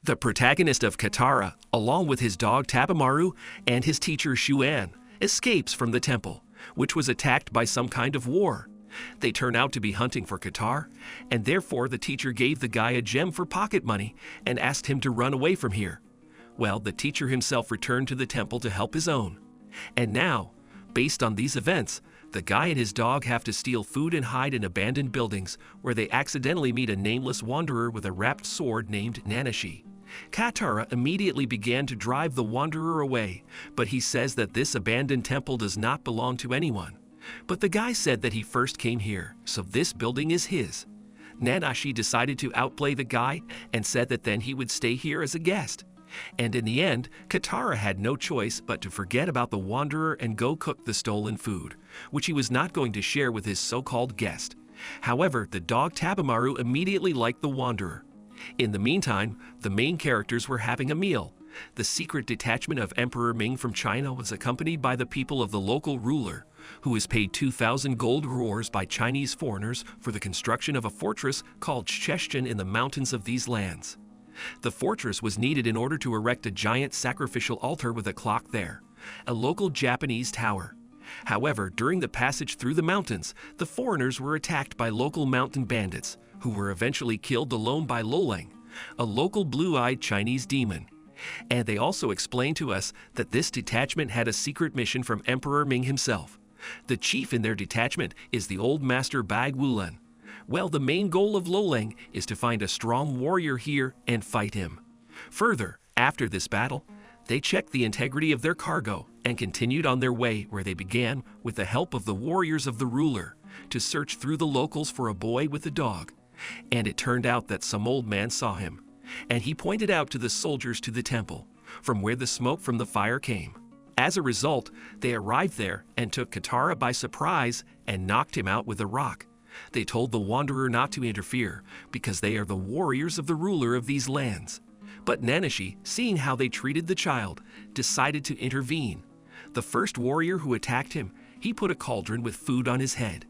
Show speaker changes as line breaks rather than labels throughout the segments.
The protagonist of Katara, along with his dog Tabamaru and his teacher Xuan, escapes from the temple, which was attacked by some kind of war. They turn out to be hunting for Katara, and therefore the teacher gave the guy a gem for pocket money and asked him to run away from here. Well, the teacher himself returned to the temple to help his own. And now, based on these events, the guy and his dog have to steal food and hide in abandoned buildings where they accidentally meet a nameless wanderer with a wrapped sword named Nanashi. Katara immediately began to drive the wanderer away, but he says that this abandoned temple does not belong to anyone. But the guy said that he first came here, so this building is his. Nanashi decided to outplay the guy and said that then he would stay here as a guest. And in the end, Katara had no choice but to forget about the wanderer and go cook the stolen food, which he was not going to share with his so-called guest. However, the dog Tabamaru immediately liked the wanderer. In the meantime, the main characters were having a meal. The secret detachment of Emperor Ming from China was accompanied by the people of the local ruler, who is paid 2,000 gold ruors by Chinese foreigners for the construction of a fortress called Sheshchen in the mountains of these lands. The fortress was needed in order to erect a giant sacrificial altar with a clock there, a local Japanese tower. However, during the passage through the mountains, the foreigners were attacked by local mountain bandits, who were eventually killed alone by Loleng, a local blue-eyed Chinese demon. And they also explained to us that this detachment had a secret mission from Emperor Ming himself. The chief in their detachment is the old master Bag Wulen. Well, the main goal of Loleng is to find a strong warrior here and fight him. Further, after this battle, they checked the integrity of their cargo and continued on their way, where they began, with the help of the warriors of the ruler, to search through the locals for a boy with a dog. And it turned out that some old man saw him, and he pointed out to the soldiers to the temple, from where the smoke from the fire came. As a result, they arrived there and took Katara by surprise and knocked him out with a rock. They told the wanderer not to interfere, because they are the warriors of the ruler of these lands. But Nanashi, seeing how they treated the child, decided to intervene. The first warrior who attacked him, he put a cauldron with food on his head.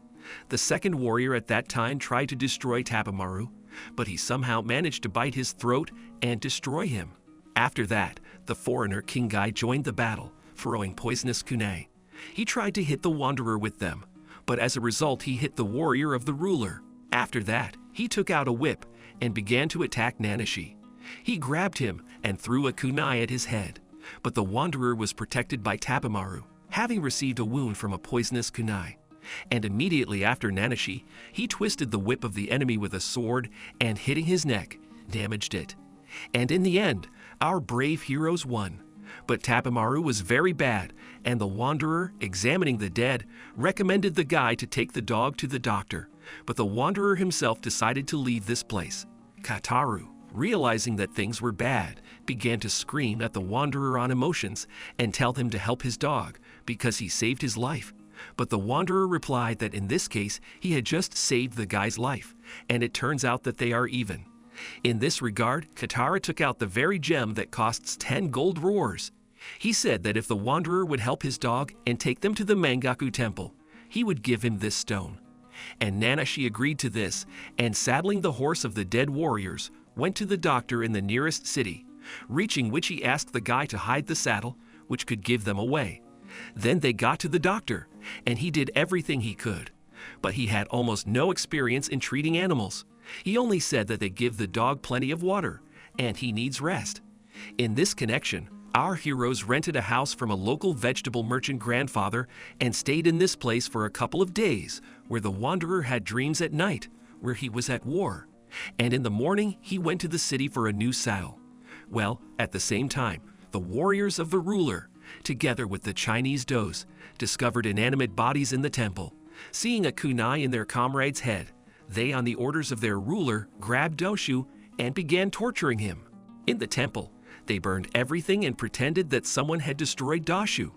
The second warrior at that time tried to destroy Tabamaru, but he somehow managed to bite his throat and destroy him. After that, the foreigner Kingai joined the battle, throwing poisonous kunai. He tried to hit the wanderer with them, but as a result he hit the warrior of the ruler. After that, he took out a whip and began to attack Nanashi. He grabbed him and threw a kunai at his head, but the wanderer was protected by Tabamaru, having received a wound from a poisonous kunai. And immediately after Nanashi, he twisted the whip of the enemy with a sword and, hitting his neck, damaged it. And in the end, our brave heroes won. But Tabamaru was very bad, and the wanderer, examining the dead, recommended the guy to take the dog to the doctor, but the wanderer himself decided to leave this place. Kataru, realizing that things were bad, began to scream at the wanderer on emotions and tell him to help his dog because he saved his life. But the wanderer replied that in this case he had just saved the guy's life, and it turns out that they are even. In this regard, Katara took out the very gem that costs 10 gold roars. He said that if the wanderer would help his dog and take them to the Mangaku temple, he would give him this stone. And Nanashi agreed to this, and saddling the horse of the dead warriors, went to the doctor in the nearest city, reaching which he asked the guy to hide the saddle, which could give them away. Then they got to the doctor, and he did everything he could. But he had almost no experience in treating animals. He only said that they give the dog plenty of water, and he needs rest. In this connection, our heroes rented a house from a local vegetable merchant grandfather and stayed in this place for a couple of days, where the wanderer had dreams at night, where he was at war. And in the morning, he went to the city for a new saddle. Well, at the same time, the warriors of the ruler, together with the Chinese does, discovered inanimate bodies in the temple. Seeing a kunai in their comrade's head, they, on the orders of their ruler, grabbed Doshu and began torturing him. In the temple, they burned everything and pretended that someone had destroyed Doshu.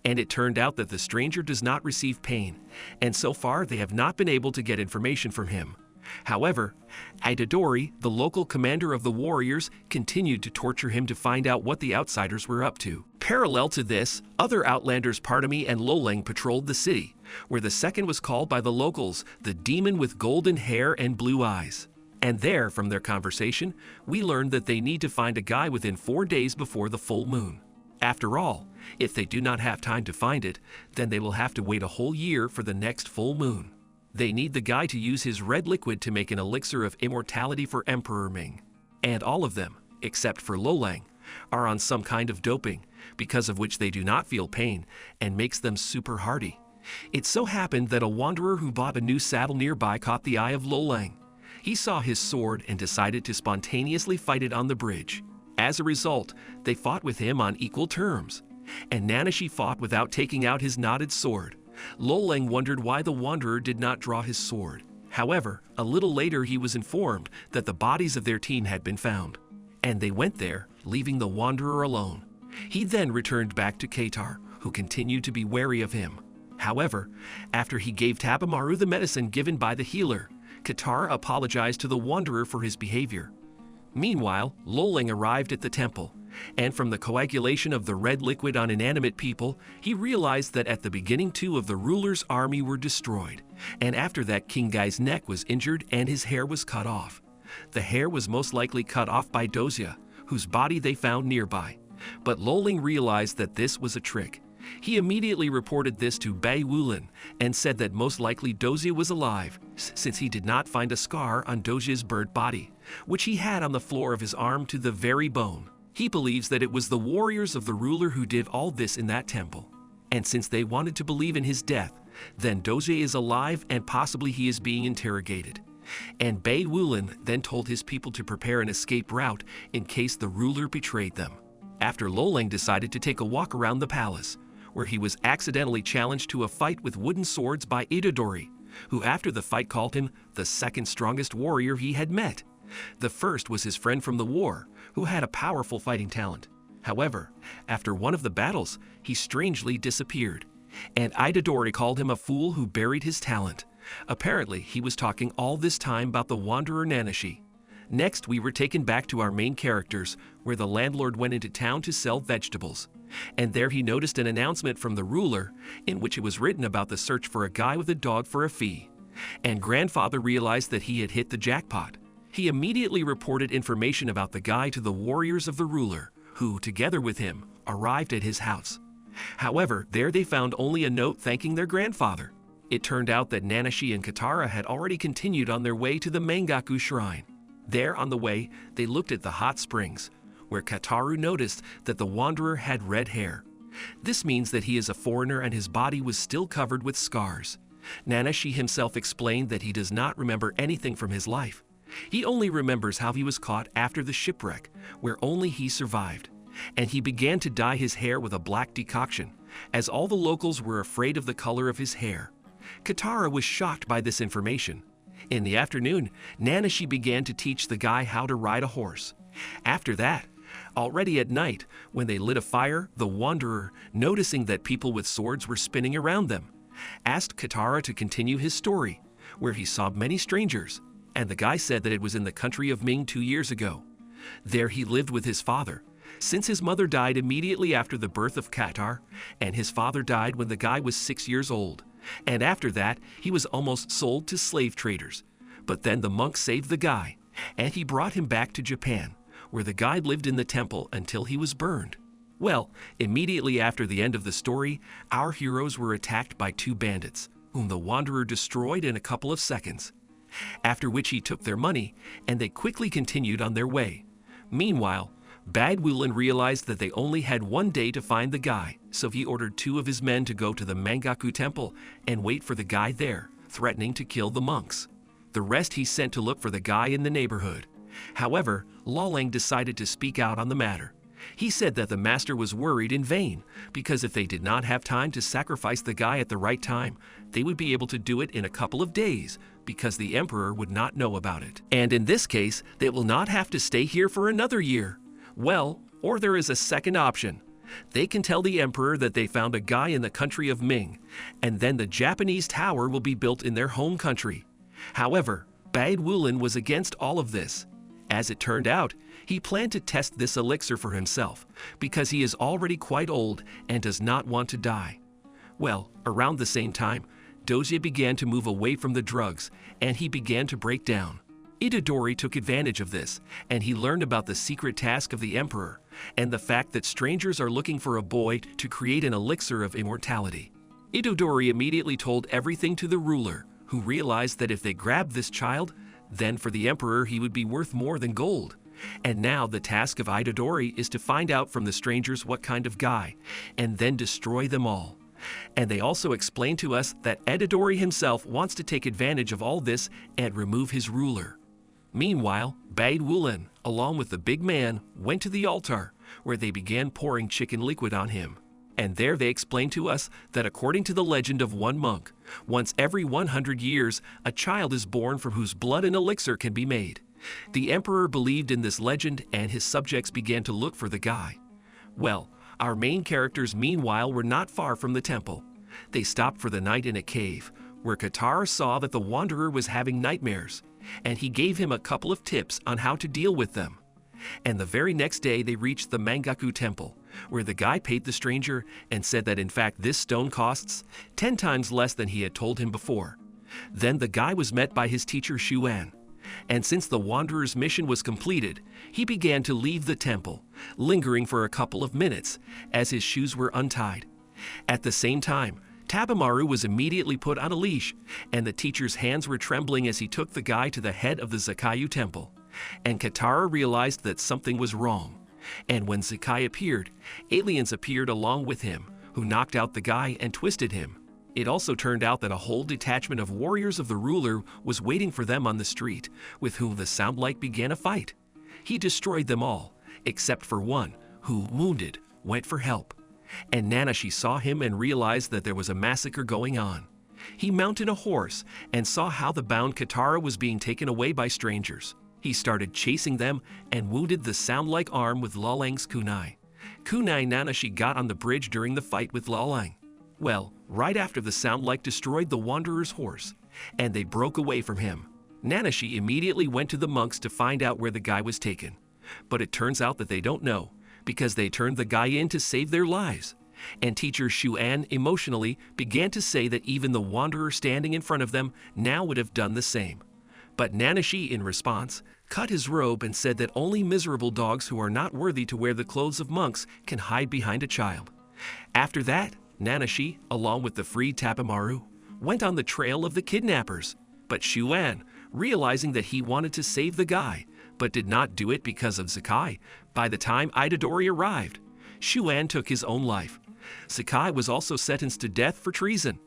And it turned out that the stranger does not receive pain, and so far they have not been able to get information from him. However, Itadori, the local commander of the warriors, continued to torture him to find out what the outsiders were up to. Parallel to this, other Outlanders Partami and Loleng patrolled the city, where the second was called by the locals the demon with golden hair and blue eyes. And there, from their conversation, we learn that they need to find a guy within 4 days before the full moon. After all, if they do not have time to find it, then they will have to wait a whole year for the next full moon. They need the guy to use his red liquid to make an elixir of immortality for Emperor Ming. And all of them, except for Lolang, are on some kind of doping, because of which they do not feel pain and makes them super hardy. It so happened that a wanderer who bought a new saddle nearby caught the eye of Lolang. He saw his sword and decided to spontaneously fight it on the bridge. As a result, they fought with him on equal terms. And Nanashi fought without taking out his knotted sword. Lolang wondered why the wanderer did not draw his sword. However, a little later he was informed that the bodies of their team had been found. And they went there, leaving the wanderer alone. He then returned back to Katar, who continued to be wary of him. However, after he gave Tabamaru the medicine given by the healer, Katar apologized to the wanderer for his behavior. Meanwhile, Lolang arrived at the temple, and from the coagulation of the red liquid on inanimate people, he realized that at the beginning 2 of the ruler's army were destroyed, and after that King Gai's neck was injured and his hair was cut off. The hair was most likely cut off by Dozia, whose body they found nearby. But Lolang realized that this was a trick. He immediately reported this to Bai Wulin and said that most likely Dozia was alive, since he did not find a scar on Dozia's burnt body, which he had on the floor of his arm to the very bone. He believes that it was the warriors of the ruler who did all this in that temple. And since they wanted to believe in his death, then Dozia is alive and possibly he is being interrogated. And Bai Wulin then told his people to prepare an escape route in case the ruler betrayed them. After Lolang decided to take a walk around the palace, where he was accidentally challenged to a fight with wooden swords by Itadori, who after the fight called him the second strongest warrior he had met. The first was his friend from the war, who had a powerful fighting talent. However, after one of the battles, he strangely disappeared, and Itadori called him a fool who buried his talent. Apparently, he was talking all this time about the wanderer Nanashi. Next, we were taken back to our main characters, where the landlord went into town to sell vegetables. And there he noticed an announcement from the ruler, in which it was written about the search for a guy with a dog for a fee. And grandfather realized that he had hit the jackpot. He immediately reported information about the guy to the warriors of the ruler, who, together with him, arrived at his house. However, there they found only a note thanking their grandfather. It turned out that Nanashi and Katara had already continued on their way to the Mangaku shrine. There on the way, they looked at the hot springs, where Kataru noticed that the wanderer had red hair. This means that he is a foreigner and his body was still covered with scars. Nanashi himself explained that he does not remember anything from his life. He only remembers how he was caught after the shipwreck, where only he survived. And he began to dye his hair with a black decoction, as all the locals were afraid of the color of his hair. Katara was shocked by this information. In the afternoon, Nanashi began to teach the guy how to ride a horse. After that, already at night, when they lit a fire, the wanderer, noticing that people with swords were spinning around them, asked Katara to continue his story, where he saw many strangers, and the guy said that it was in the country of Ming 2 years ago. There he lived with his father, since his mother died immediately after the birth of Katar, and his father died when the guy was 6 years old. And after that, he was almost sold to slave traders. But then the monk saved the guy, and he brought him back to Japan, where the guy lived in the temple until he was burned. Well, immediately after the end of the story, our heroes were attacked by 2 bandits, whom the wanderer destroyed in a couple of seconds. After which he took their money, and they quickly continued on their way. Meanwhile, Bad Wulin realized that they only had 1 day to find the guy, so he ordered 2 of his men to go to the Mangaku temple and wait for the guy there, threatening to kill the monks. The rest he sent to look for the guy in the neighborhood. However, Lolang decided to speak out on the matter. He said that the master was worried in vain, because if they did not have time to sacrifice the guy at the right time, they would be able to do it in a couple of days, because the emperor would not know about it. And in this case, they will not have to stay here for another year. Well, or there is a second option. They can tell the emperor that they found a guy in the country of Ming, and then the Japanese tower will be built in their home country. However, Bad Wulin was against all of this. As it turned out, he planned to test this elixir for himself, because he is already quite old and does not want to die. Well, around the same time, Dozia began to move away from the drugs, and he began to break down. Itadori took advantage of this, and he learned about the secret task of the emperor, and the fact that strangers are looking for a boy to create an elixir of immortality. Itadori immediately told everything to the ruler, who realized that if they grabbed this child, then for the emperor he would be worth more than gold. And now the task of Itadori is to find out from the strangers what kind of guy, and then destroy them all. And they also explain to us that Itadori himself wants to take advantage of all this and remove his ruler. Meanwhile, Bai Wulan, along with the big man, went to the altar, where they began pouring chicken liquid on him. And there they explain to us that according to the legend of one monk, once every 100 years, a child is born from whose blood an elixir can be made. The emperor believed in this legend, and his subjects began to look for the guy. Well, our main characters meanwhile were not far from the temple. They stopped for the night in a cave, where Katara saw that the wanderer was having nightmares, and he gave him a couple of tips on how to deal with them. And the very next day they reached the Mangaku temple, where the guy paid the stranger and said that in fact this stone costs 10 times less than he had told him before. Then the guy was met by his teacher Xuan, and since the wanderer's mission was completed, he began to leave the temple, lingering for a couple of minutes as his shoes were untied. At the same time, Tabamaru was immediately put on a leash, and the teacher's hands were trembling as he took the guy to the head of the Zakayu temple. And Katara realized that something was wrong. And when Zakai appeared, aliens appeared along with him, who knocked out the guy and twisted him. It also turned out that a whole detachment of warriors of the ruler was waiting for them on the street, with whom the Soundlike began a fight. He destroyed them all, except for one, who, wounded, went for help. And Nanashi saw him and realized that there was a massacre going on. He mounted a horse and saw how the bound Katara was being taken away by strangers. He started chasing them and wounded the Soundlike arm with Lalang's kunai. Kunai Nanashi got on the bridge during the fight with Lalang. Well, right after the Soundlike destroyed the wanderer's horse, and they broke away from him, Nanashi immediately went to the monks to find out where the guy was taken. But it turns out that they don't know, because they turned the guy in to save their lives. And teacher Xuan emotionally began to say that even the wanderer standing in front of them now would have done the same. But Nanashi, in response, cut his robe and said that only miserable dogs who are not worthy to wear the clothes of monks can hide behind a child. After that, Nanashi, along with the freed Tabamaru, went on the trail of the kidnappers. But Xuan, realizing that he wanted to save the guy, but did not do it because of Zakai, by the time Itadori arrived, Xuan took his own life. Zakai was also sentenced to death for treason.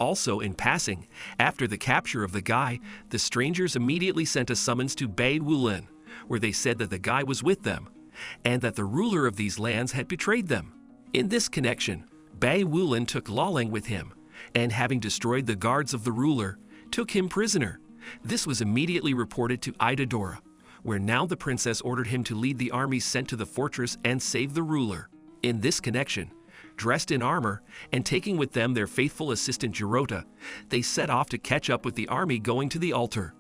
Also, in passing, after the capture of the guy, the strangers immediately sent a summons to Bai Wulan, where they said that the guy was with them, and that the ruler of these lands had betrayed them. In this connection, Bai Wulan took Lalang with him, and having destroyed the guards of the ruler, took him prisoner. This was immediately reported to Itadori, where now the princess ordered him to lead the armies sent to the fortress and save the ruler. In this connection, dressed in armor and taking with them their faithful assistant Jirota, they set off to catch up with the army going to the altar.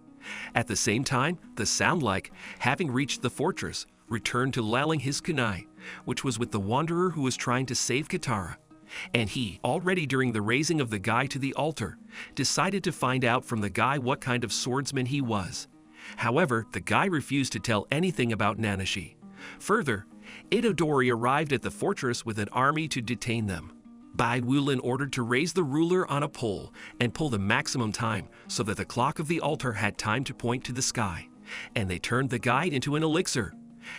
At the same time, the Soundlike, having reached the fortress, returned to Lalang his kunai, which was with the wanderer who was trying to save Katara. And he, already during the raising of the guy to the altar, decided to find out from the guy what kind of swordsman he was. However, the guy refused to tell anything about Nanashi. Further, Itadori arrived at the fortress with an army to detain them. Bai Wulan ordered to raise the ruler on a pole and pull the maximum time so that the clock of the altar had time to point to the sky, and they turned the guide into an elixir.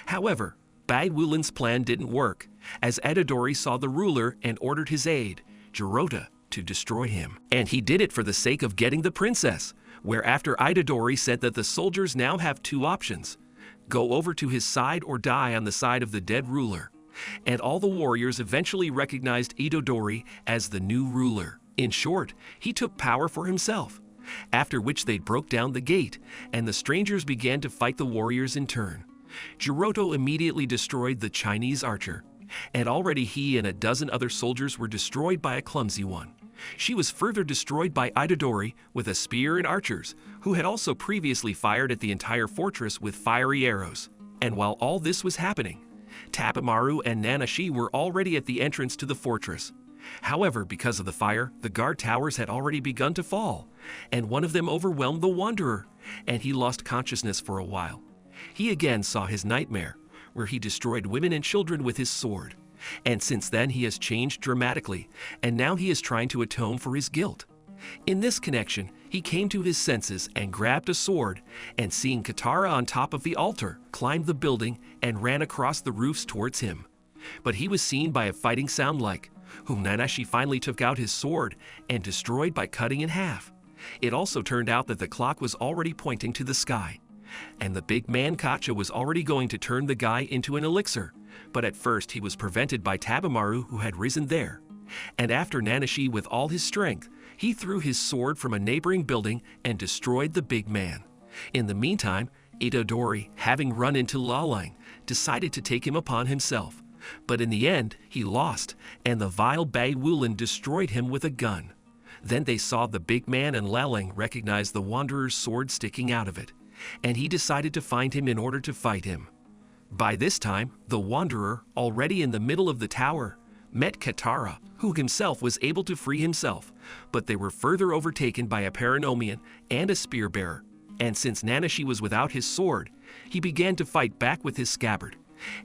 However, Bai Wulan's plan didn't work, as Itadori saw the ruler and ordered his aide, Jirota, to destroy him. And he did it for the sake of getting the princess, whereafter Itadori said that the soldiers now have two options: go over to his side or die on the side of the dead ruler. And all the warriors eventually recognized Itadori as the new ruler. In short, he took power for himself, after which they broke down the gate, and the strangers began to fight the warriors in turn. Jiroto immediately destroyed the Chinese archer, and already he and a dozen other soldiers were destroyed by a clumsy one. She was further destroyed by Itadori with a spear and archers, who had also previously fired at the entire fortress with fiery arrows. And while all this was happening, Tabamaru and Nanashi were already at the entrance to the fortress. However, because of the fire, the guard towers had already begun to fall, and one of them overwhelmed the wanderer, and he lost consciousness for a while. He again saw his nightmare, where he destroyed women and children with his sword. And since then he has changed dramatically, and now he is trying to atone for his guilt. In this connection, he came to his senses and grabbed a sword, and seeing Katara on top of the altar, climbed the building and ran across the roofs towards him. But he was seen by a fighting sound like, whom Nanashi finally took out his sword and destroyed by cutting in half. It also turned out that the clock was already pointing to the sky, and the big man Kacha was already going to turn the guy into an elixir, but at first he was prevented by Tabemaru, who had risen there. And after Nanashi with all his strength, he threw his sword from a neighboring building and destroyed the big man. In the meantime, Itadori, having run into Lalang, decided to take him upon himself. But in the end, he lost, and the vile Bai Wulin destroyed him with a gun. Then they saw the big man, and Lalang recognized the wanderer's sword sticking out of it, and he decided to find him in order to fight him. By this time, the wanderer, already in the middle of the tower, met Katara, who himself was able to free himself, but they were further overtaken by a Paranomian and a spear-bearer, and since Nanashi was without his sword, he began to fight back with his scabbard,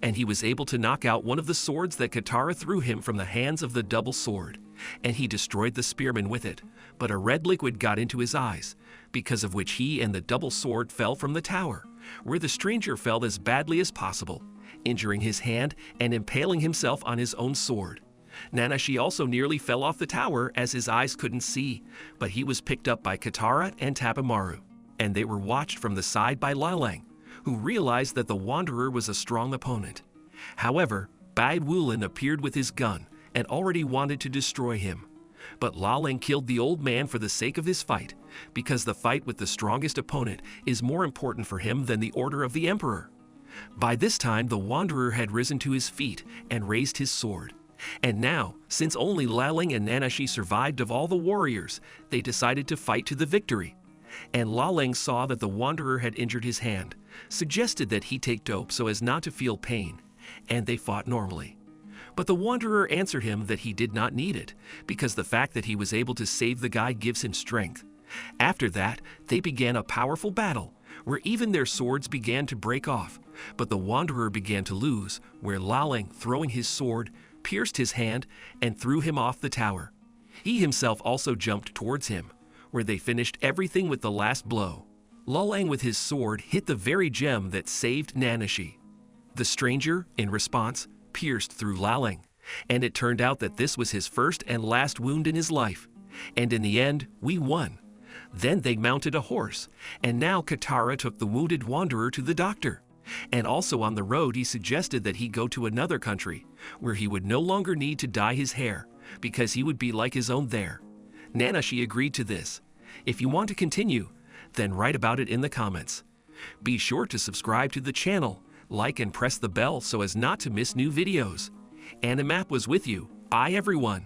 and he was able to knock out one of the swords that Katara threw him from the hands of the double sword, and he destroyed the spearman with it, but a red liquid got into his eyes, because of which he and the double sword fell from the tower, where the stranger fell as badly as possible, injuring his hand and impaling himself on his own sword. Nanashi also nearly fell off the tower as his eyes couldn't see, but he was picked up by Katara and Tabemaru, and they were watched from the side by Lalang, who realized that the wanderer was a strong opponent. However, Bai Wulin appeared with his gun and already wanted to destroy him. But Lalang killed the old man for the sake of his fight, because the fight with the strongest opponent is more important for him than the order of the emperor. By this time, the wanderer had risen to his feet and raised his sword. And now, since only Lalang and Nanashi survived of all the warriors, they decided to fight to the victory. And Lalang saw that the wanderer had injured his hand, suggested that he take dope so as not to feel pain, and they fought normally. But the wanderer answered him that he did not need it, because the fact that he was able to save the guy gives him strength. After that, they began a powerful battle, where even their swords began to break off, but the wanderer began to lose, where Lalang, throwing his sword, pierced his hand and threw him off the tower. He himself also jumped towards him, where they finished everything with the last blow. Lalang with his sword hit the very gem that saved Nanashi. The stranger, in response, pierced through Lalang, and it turned out that this was his first and last wound in his life. And in the end, we won. Then they mounted a horse, and now Katara took the wounded wanderer to the doctor. And also on the road he suggested that he go to another country, where he would no longer need to dye his hair, because he would be like his own there. Nanashi agreed to this. If you want to continue, then write about it in the comments. Be sure to subscribe to the channel, like and press the bell so as not to miss new videos. AniMap was with you. Bye everyone.